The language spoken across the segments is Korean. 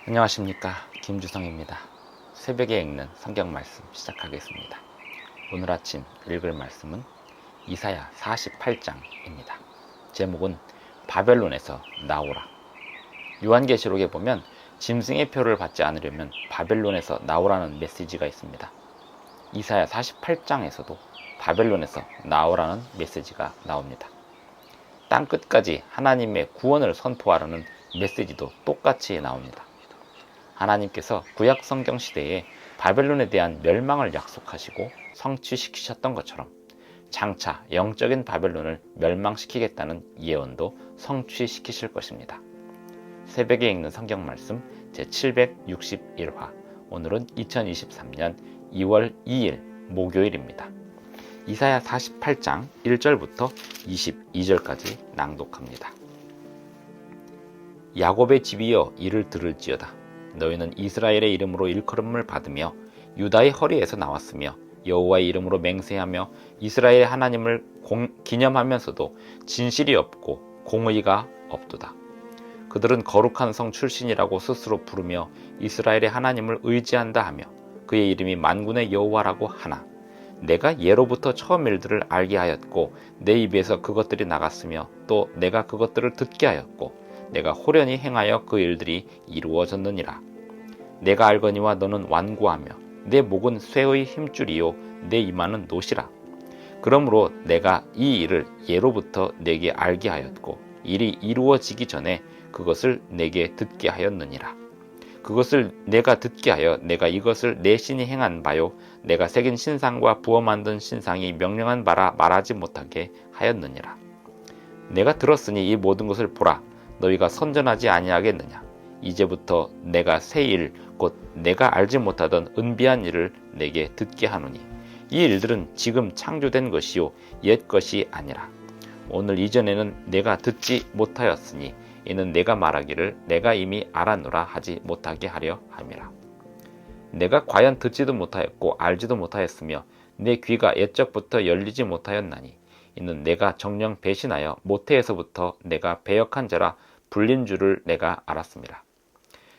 안녕하십니까, 김주성입니다. 새벽에 읽는 성경 말씀 시작하겠습니다. 오늘 아침 읽을 말씀은 이사야 48장입니다. 제목은 바벨론에서 나오라. 요한계시록에 보면 짐승의 표를 받지 않으려면 바벨론에서 나오라는 메시지가 있습니다. 이사야 48장에서도 바벨론에서 나오라는 메시지가 나옵니다. 땅 끝까지 하나님의 구원을 선포하라는 메시지도 똑같이 나옵니다. 하나님께서 구약 성경 시대에 바벨론에 대한 멸망을 약속하시고 성취시키셨던 것처럼 장차 영적인 바벨론을 멸망시키겠다는 예언도 성취시키실 것입니다. 새벽에 읽는 성경 말씀 제761화, 오늘은 2023년 2월 2일 목요일입니다. 이사야 48장 1절부터 22절까지 낭독합니다. 야곱의 집이여 이를 들을지어다. 너희는 이스라엘의 이름으로 일컬음을 받으며 유다의 허리에서 나왔으며 여호와의 이름으로 맹세하며 이스라엘의 하나님을 기념하면서도 진실이 없고 공의가 없도다. 그들은 거룩한 성 출신이라고 스스로 부르며 이스라엘의 하나님을 의지한다 하며 그의 이름이 만군의 여호와라고 하나, 내가 예로부터 처음 일들을 알게 하였고 내 입에서 그것들이 나갔으며 또 내가 그것들을 듣게 하였고 내가 호련히 행하여 그 일들이 이루어졌느니라. 내가 알거니와 너는 완고하며 내 목은 쇠의 힘줄이요 내 이마는 노시라. 그러므로 내가 이 일을 예로부터 내게 알게 하였고 일이 이루어지기 전에 그것을 내게 듣게 하였느니라. 그것을 내가 듣게 하여 내가 이것을 내 신이 행한 바요 내가 새긴 신상과 부어 만든 신상이 명령한 바라 말하지 못하게 하였느니라. 내가 들었으니 이 모든 것을 보라. 너희가 선전하지 아니하겠느냐. 이제부터 내가 새 일 곧 내가 알지 못하던 은비한 일을 내게 듣게 하노니 이 일들은 지금 창조된 것이요 옛 것이 아니라. 오늘 이전에는 내가 듣지 못하였으니 이는 내가 말하기를 내가 이미 알았노라 하지 못하게 하려 함이라. 내가 과연 듣지도 못하였고 알지도 못하였으며 내 귀가 옛적부터 열리지 못하였나니 이는 내가 정녕 배신하여 모태에서부터 내가 배역한 자라 불린 줄을 내가 알았습니다.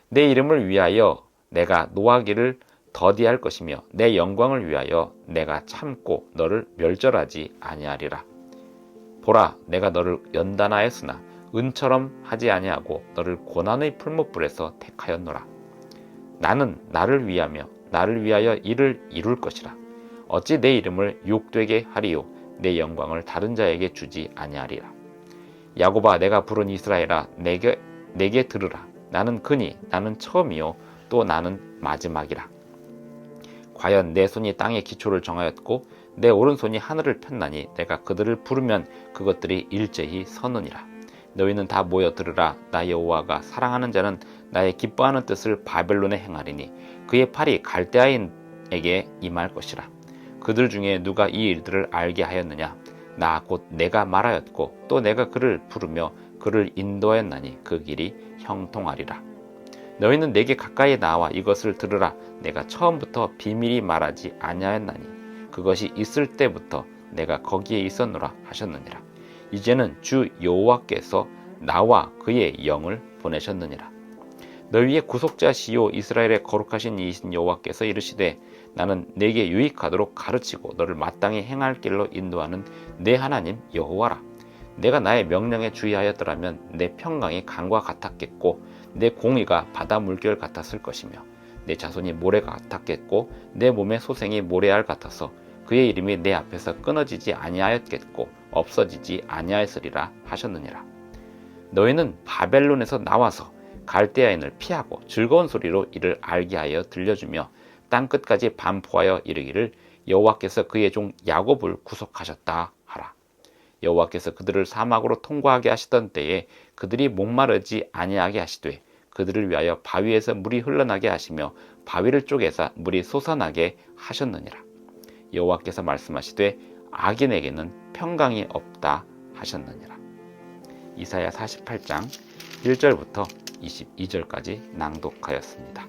내 이름을 위하여 내가 노하기를 더디할 것이며 내 영광을 위하여 내가 참고 너를 멸절하지 아니하리라. 보라, 내가 너를 연단하였으나 은처럼 하지 아니하고 너를 고난의 풀무불에서 택하였노라. 나는 나를 위하며 나를 위하여 이를 이룰 것이라. 어찌 내 이름을 욕되게 하리요 내 영광을 다른 자에게 주지 아니하리라. 야곱아, 내가 부른 이스라엘아, 내게 들으라. 나는 그니 나는 처음이요 또 나는 마지막이라. 과연 내 손이 땅의 기초를 정하였고 내 오른손이 하늘을 폈나니 내가 그들을 부르면 그것들이 일제히 서느니라. 너희는 다 모여 들으라. 나 여호와가 사랑하는 자는 나의 기뻐하는 뜻을 바벨론에 행하리니 그의 팔이 갈대아인에게 임할 것이라. 그들 중에 누가 이 일들을 알게 하였느냐. 나 곧 내가 말하였고 또 내가 그를 부르며 그를 인도하였나니 그 길이 형통하리라. 너희는 내게 가까이 나와 이것을 들으라. 내가 처음부터 비밀히 말하지 아니하였나니 그것이 있을 때부터 내가 거기에 있었노라 하셨느니라. 이제는 주 여호와께서 나와 그의 영을 보내셨느니라. 너희의 구속자시요 이스라엘의 거룩하신 이신 여호와께서 이르시되 나는 내게 유익하도록 가르치고 너를 마땅히 행할 길로 인도하는 내 하나님 여호와라. 내가 나의 명령에 주의하였더라면 내 평강이 강과 같았겠고 내 공의가 바다 물결 같았을 것이며 내 자손이 모래가 같았겠고 내 몸의 소생이 모래알 같아서 그의 이름이 내 앞에서 끊어지지 아니하였겠고 없어지지 아니하였으리라 하셨느니라. 너희는 바벨론에서 나와서 갈대아인을 피하고 즐거운 소리로 이를 알게 하여 들려주며 땅끝까지 반포하여 이르기를 여호와께서 그의 종 야곱을 구속하셨다 하라. 여호와께서 그들을 사막으로 통과하게 하시던 때에 그들이 목마르지 아니하게 하시되 그들을 위하여 바위에서 물이 흘러나게 하시며 바위를 쪼개사 물이 솟아나게 하셨느니라. 여호와께서 말씀하시되 악인에게는 평강이 없다 하셨느니라. 이사야 48장 1절부터 22절까지 낭독하였습니다.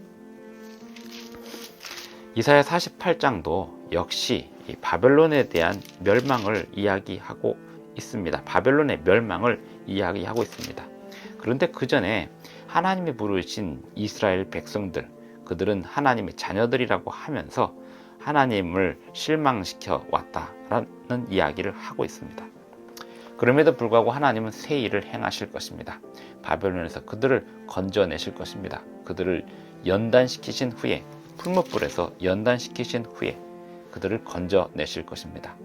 이사야 48장도 역시 이 바벨론에 대한 멸망을 이야기하고 있습니다. 바벨론의 멸망을 이야기하고 있습니다. 그런데 그 전에 하나님이 부르신 이스라엘 백성들, 그들은 하나님의 자녀들이라고 하면서 하나님을 실망시켜 왔다라는 이야기를 하고 있습니다. 그럼에도 불구하고 하나님은 새 일을 행하실 것입니다. 바벨론에서 그들을 건져내실 것입니다. 그들을 연단시키신 후에, 풀무불에서 연단시키신 후에 그들을 건져내실 것입니다.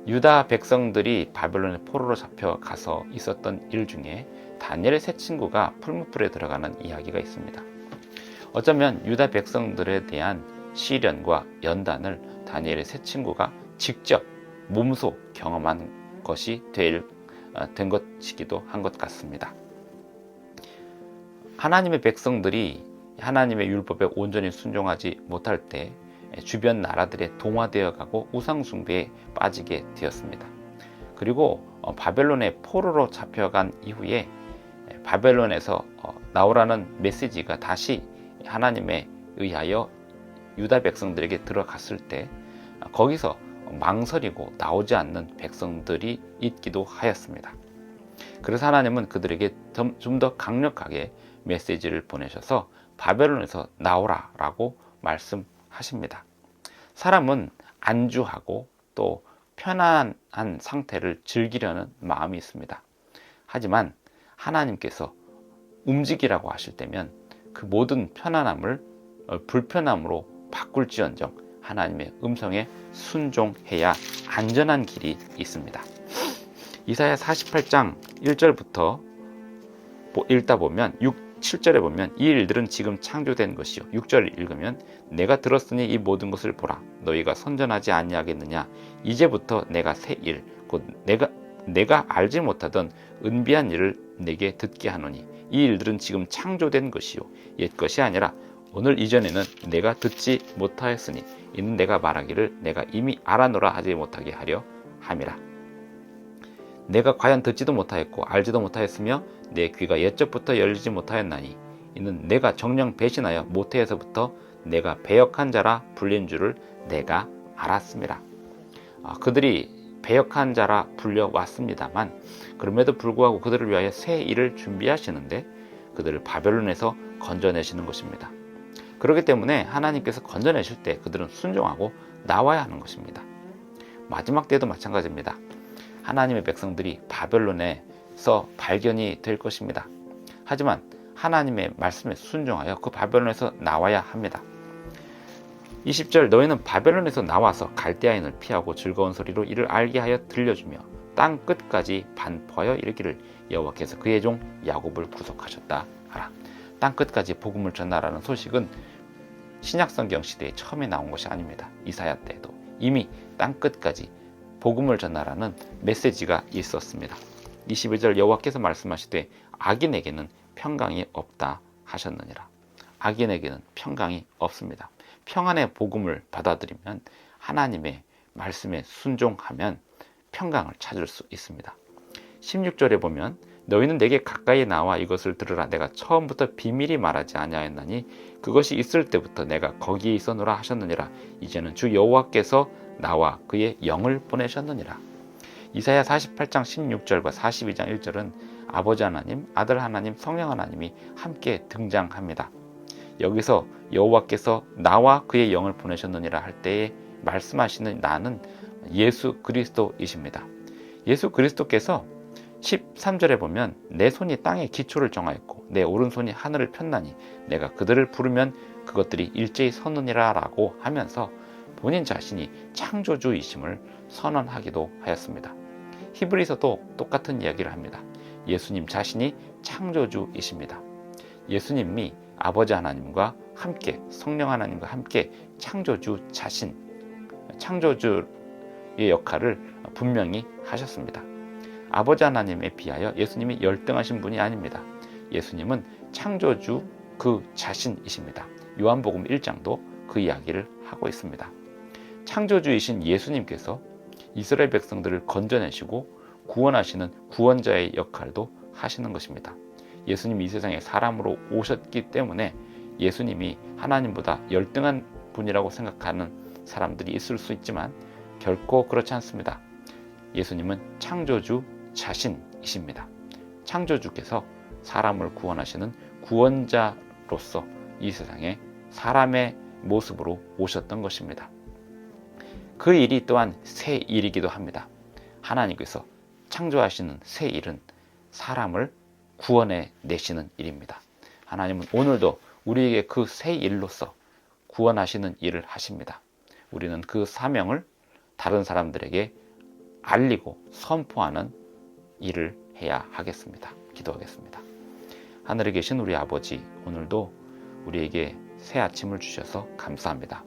유다 백성들이 바벨론의 포로로 잡혀가서 있었던 일 중에 다니엘의 세 친구가 풀무불에 들어가는 이야기가 있습니다. 어쩌면 유다 백성들에 대한 시련과 연단을 다니엘의 세 친구가 직접 몸소 경험한 것이 된 것이기도 한 것 같습니다. 하나님의 백성들이 하나님의 율법에 온전히 순종하지 못할 때 주변 나라들에 동화되어 가고 우상숭배에 빠지게 되었습니다. 그리고 바벨론의 포로로 잡혀간 이후에 바벨론에서 나오라는 메시지가 다시 하나님에 의하여 유다 백성들에게 들어갔을 때 거기서 망설이고 나오지 않는 백성들이 있기도 하였습니다. 그래서 하나님은 그들에게 좀 더 강력하게 메시지를 보내셔서 바벨론에서 나오라 라고 말씀하십니다. 사람은 안주하고 또 편안한 상태를 즐기려는 마음이 있습니다. 하지만 하나님께서 움직이라고 하실 때면 그 모든 편안함을 불편함으로 바꿀지언정 하나님의 음성에 순종해야 안전한 길이 있습니다. 이사야 48장 1절부터 읽다 보면 7절에 보면 이 일들은 지금 창조된 것이요. 6절을 읽으면 내가 들었으니 이 모든 것을 보라. 너희가 선전하지 아니하겠느냐. 이제부터 내가 새 일, 곧 내가 알지 못하던 은비한 일을 내게 듣게 하노니 이 일들은 지금 창조된 것이요. 옛 것이 아니라 오늘 이전에는 내가 듣지 못하였으니 이는 내가 말하기를 내가 이미 알아노라 하지 못하게 하려 함이라. 내가 과연 듣지도 못하였고 알지도 못하였으며 내 귀가 옛적부터 열리지 못하였나니 이는 내가 정녕 배신하여 모태에서부터 내가 배역한 자라 불린 줄을 내가 알았습니다. 그들이 배역한 자라 불려왔습니다만 그럼에도 불구하고 그들을 위하여 새 일을 준비하시는데 그들을 바벨론에서 건져내시는 것입니다. 그렇기 때문에 하나님께서 건져내실 때 그들은 순종하고 나와야 하는 것입니다. 마지막 때도 마찬가지입니다. 하나님의 백성들이 바벨론에서 발견이 될 것입니다. 하지만 하나님의 말씀에 순종하여 그 바벨론에서 나와야 합니다. 20절 너희는 바벨론에서 나와서 갈대아인을 피하고 즐거운 소리로 이를 알게 하여 들려주며 땅 끝까지 반포하여 이르기를 여호와께서 그의 종 야곱을 구속하셨다 하라. 땅 끝까지 복음을 전하라는 소식은 신약성경 시대에 처음에 나온 것이 아닙니다. 이사야 때도 이미 땅 끝까지 복음을 전하라는 메시지가 있었습니다. 22절 여호와께서 말씀하시되 악인에게는 평강이 없다 하셨느니라. 악인에게는 평강이 없습니다. 평안의 복음을 받아들이면 하나님의 말씀에 순종하면 평강을 찾을 수 있습니다. 16절에 보면 너희는 내게 가까이 나와 이것을 들으라. 내가 처음부터 비밀히 말하지 아니하였나니 그것이 있을 때부터 내가 거기에 있었노라 하셨느니라. 이제는 주 여호와께서 나와 그의 영을 보내셨느니라. 이사야 48장 16절과 42장 1절은 아버지 하나님, 아들 하나님, 성령 하나님이 함께 등장합니다. 여기서 여호와께서 나와 그의 영을 보내셨느니라 할 때에 말씀하시는 나는 예수 그리스도이십니다. 예수 그리스도께서 13절에 보면 내 손이 땅에 기초를 정하였고 내 오른손이 하늘을 폈나니 내가 그들을 부르면 그것들이 일제히 서느니라 라고 하면서 본인 자신이 창조주이심을 선언하기도 하였습니다. 히브리서도 똑같은 이야기를 합니다. 예수님 자신이 창조주이십니다. 예수님이 아버지 하나님과 함께 성령 하나님과 함께 창조주 자신, 창조주의 역할을 분명히 하셨습니다. 아버지 하나님에 비하여 예수님이 열등하신 분이 아닙니다. 예수님은 창조주 그 자신이십니다. 요한복음 1장도 그 이야기를 하고 있습니다. 창조주이신 예수님께서 이스라엘 백성들을 건져내시고 구원하시는 구원자의 역할도 하시는 것입니다. 예수님이 이 세상에 사람으로 오셨기 때문에 예수님이 하나님보다 열등한 분이라고 생각하는 사람들이 있을 수 있지만 결코 그렇지 않습니다. 예수님은 창조주 자신이십니다. 창조주께서 사람을 구원하시는 구원자로서 이 세상에 사람의 모습으로 오셨던 것입니다. 그 일이 또한 새 일이기도 합니다. 하나님께서 창조하시는 새 일은 사람을 구원해 내시는 일입니다. 하나님은 오늘도 우리에게 그 새 일로서 구원하시는 일을 하십니다. 우리는 그 사명을 다른 사람들에게 알리고 선포하는 일을 해야 하겠습니다. 기도하겠습니다. 하늘에 계신 우리 아버지, 오늘도 우리에게 새 아침을 주셔서 감사합니다.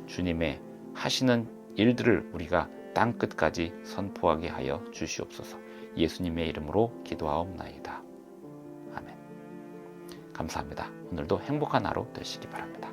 주님의 하시는 일들을 우리가 땅끝까지 선포하게 하여 주시옵소서. 예수님의 이름으로 기도하옵나이다. 아멘. 감사합니다. 오늘도 행복한 하루 되시기 바랍니다.